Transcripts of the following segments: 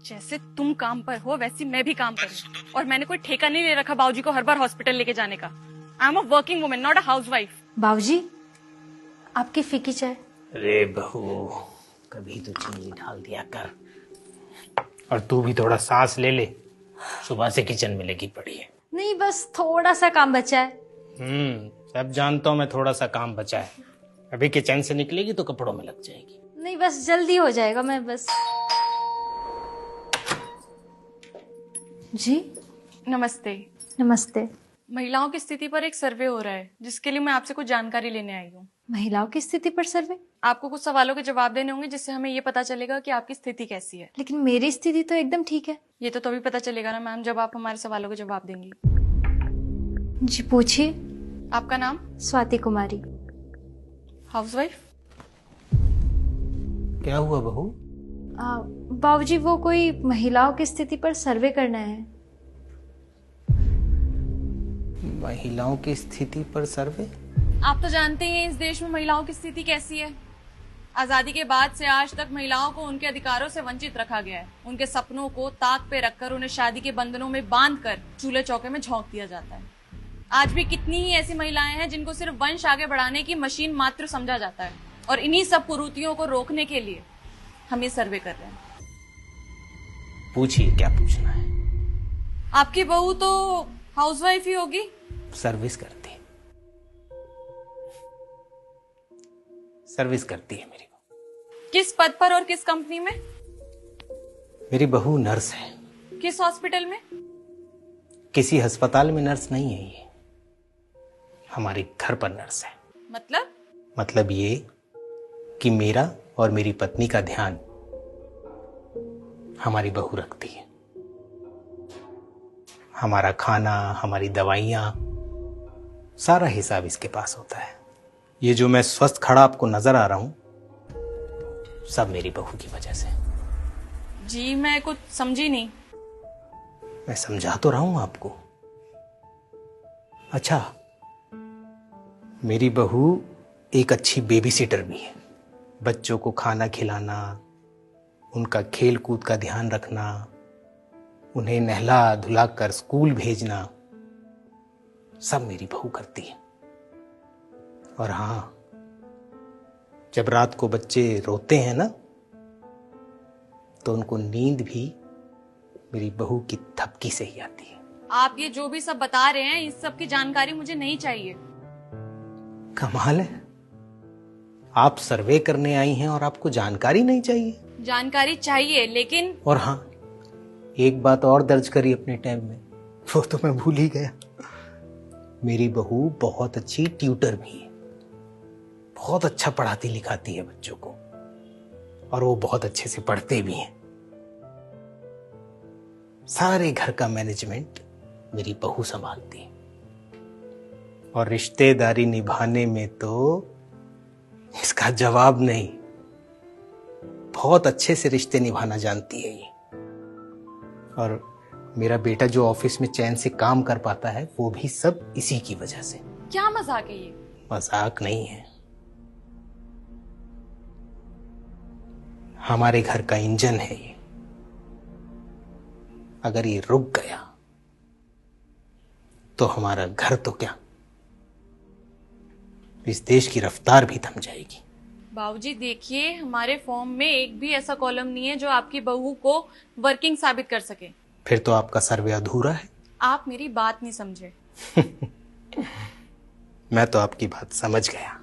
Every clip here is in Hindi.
जैसे तुम काम पर हो वैसे मैं भी काम पर हूँ, और मैंने कोई ठेका नहीं ले रखा बाबूजी को हर बार हॉस्पिटल लेके जाने का। I am a working woman, not a housewife. बाबूजी, आपकी फीकी चाय। अरे बहू, कभी तो चीनी डाल दिया कर। और तू भी थोड़ा सांस ले ले, सुबह से किचन में लगी पड़ी है। नहीं, बस थोड़ा सा काम बचा है। सब जानता हूँ मैं, थोड़ा सा काम बचा है। अभी किचन से निकलेगी तो कपड़ों में लग जाएगी। नहीं, बस जल्दी हो जाएगा। मैं बस। जी नमस्ते। नमस्ते। महिलाओं की स्थिति पर एक सर्वे हो रहा है, जिसके लिए मैं आपसे कुछ जानकारी लेने आई हूँ। महिलाओं की स्थिति पर सर्वे? आपको कुछ सवालों के जवाब देने होंगे, जिससे हमें ये पता चलेगा कि आपकी स्थिति कैसी है। लेकिन मेरी स्थिति तो एकदम ठीक है। ये तो तभी पता चलेगा ना मैम, जब आप हमारे सवालों के जवाब देंगी। जी पूछिए। आपका नाम? स्वाति कुमारी। हाउसवाइफ? क्या हुआ बहू? बाबूजी, वो कोई महिलाओं की स्थिति पर सर्वे करना है। महिलाओं की स्थिति पर सर्वे? आप तो जानते ही हैं इस देश में महिलाओं की स्थिति कैसी है। आजादी के बाद से आज तक महिलाओं को उनके अधिकारों से वंचित रखा गया है। उनके सपनों को ताक पे रखकर उन्हें शादी के बंधनों में बांधकर चूल्हे चौके में झोंक दिया जाता है। आज भी कितनी ही ऐसी महिलाएं हैं जिनको सिर्फ वंश आगे बढ़ाने की मशीन मात्र समझा जाता है, और इन्हीं सब कुरीतियों को रोकने के लिए हम ये सर्वे कर रहे हैं। पूछिए, क्या पूछना है? आपकी बहू तो हाउसवाइफ ही होगी। सर्विस करती है। सर्विस करती है मेरी बहू। किस पद पर और किस कंपनी में? मेरी बहू नर्स है। किस हॉस्पिटल में? किसी अस्पताल में नर्स नहीं है ये, हमारे घर पर नर्स है। मतलब ये कि मेरा और मेरी पत्नी का ध्यान हमारी बहू रखती है। हमारा खाना, हमारी दवाइयां, सारा हिसाब इसके पास होता है। ये जो मैं स्वस्थ खड़ा आपको नजर आ रहा हूं, सब मेरी बहू की वजह से। जी मैं कुछ समझी नहीं। मैं समझा तो रहा हूं आपको। अच्छा, मेरी बहू एक अच्छी बेबी सिटर भी है। बच्चों को खाना खिलाना, उनका खेल कूद का ध्यान रखना, उन्हें नहला धुला कर स्कूल भेजना, सब मेरी बहू करती है। और हाँ, जब रात को बच्चे रोते हैं ना, तो उनको नींद भी मेरी बहू की थपकी से ही आती है। आप ये जो भी सब बता रहे हैं, इस सब की जानकारी मुझे नहीं चाहिए। कमाल है, आप सर्वे करने आई हैं और आपको जानकारी नहीं चाहिए? जानकारी चाहिए, लेकिन। और हाँ, एक बात और दर्ज करी अपने टाइम में, वो तो मैं भूल ही गया। मेरी बहू बहुत अच्छी ट्यूटर भी है। बहुत अच्छा पढ़ाती लिखाती है बच्चों को, और वो बहुत अच्छे से पढ़ते भी हैं। सारे घर का मैनेजमेंट मेरी बहू संभालती है, और रिश्तेदारी निभाने में तो इसका जवाब नहीं। बहुत अच्छे से रिश्ते निभाना जानती है ये। और मेरा बेटा जो ऑफिस में चैन से काम कर पाता है, वो भी सब इसी की वजह से। क्या मजाक है ये? मजाक नहीं है, हमारे घर का इंजन है ये। अगर ये रुक गया तो हमारा घर तो क्या, इस देश की रफ्तार भी थम जाएगी। बाबूजी देखिए, हमारे फॉर्म में एक भी ऐसा कॉलम नहीं है जो आपकी बहू को वर्किंग साबित कर सके। फिर तो आपका सर्वे अधूरा है। आप मेरी बात नहीं समझे। मैं तो आपकी बात समझ गया,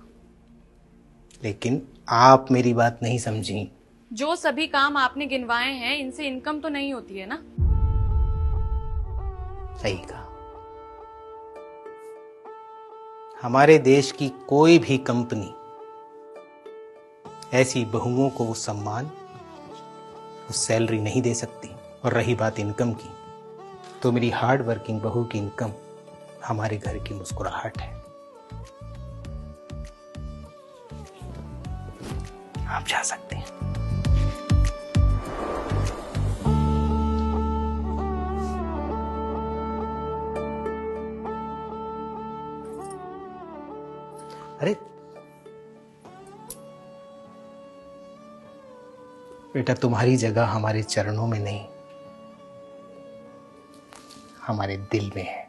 लेकिन आप मेरी बात नहीं समझी। जो सभी काम आपने गिनवाए हैं, इनसे इनकम तो नहीं होती है ना? सही कहा। हमारे देश की कोई भी कंपनी ऐसी बहुओं को वो सम्मान, वो सैलरी नहीं दे सकती। और रही बात इनकम की, तो मेरी हार्ड वर्किंग बहू की इनकम हमारे घर की मुस्कुराहट है। आप जा सकते हैं। अरे बेटा, तुम्हारी जगह हमारे चरणों में नहीं, हमारे दिल में है।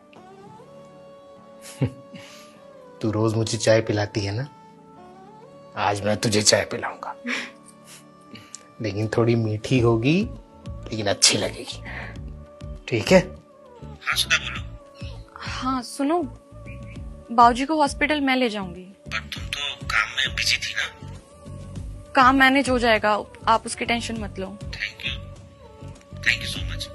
तू रोज मुझे चाय पिलाती है ना, आज मैं तुझे चाय पिलाऊंगा। लेकिन थोड़ी मीठी होगी, लेकिन अच्छी लगेगी, ठीक है? हाँ सुधा, बोलो। हाँ सुनो, बाबूजी को हॉस्पिटल मैं ले जाऊंगी। पर तुम तो काम में बिजी थी ना। काम मैनेज हो जाएगा, आप उसकी टेंशन मत लो। Thank you so much.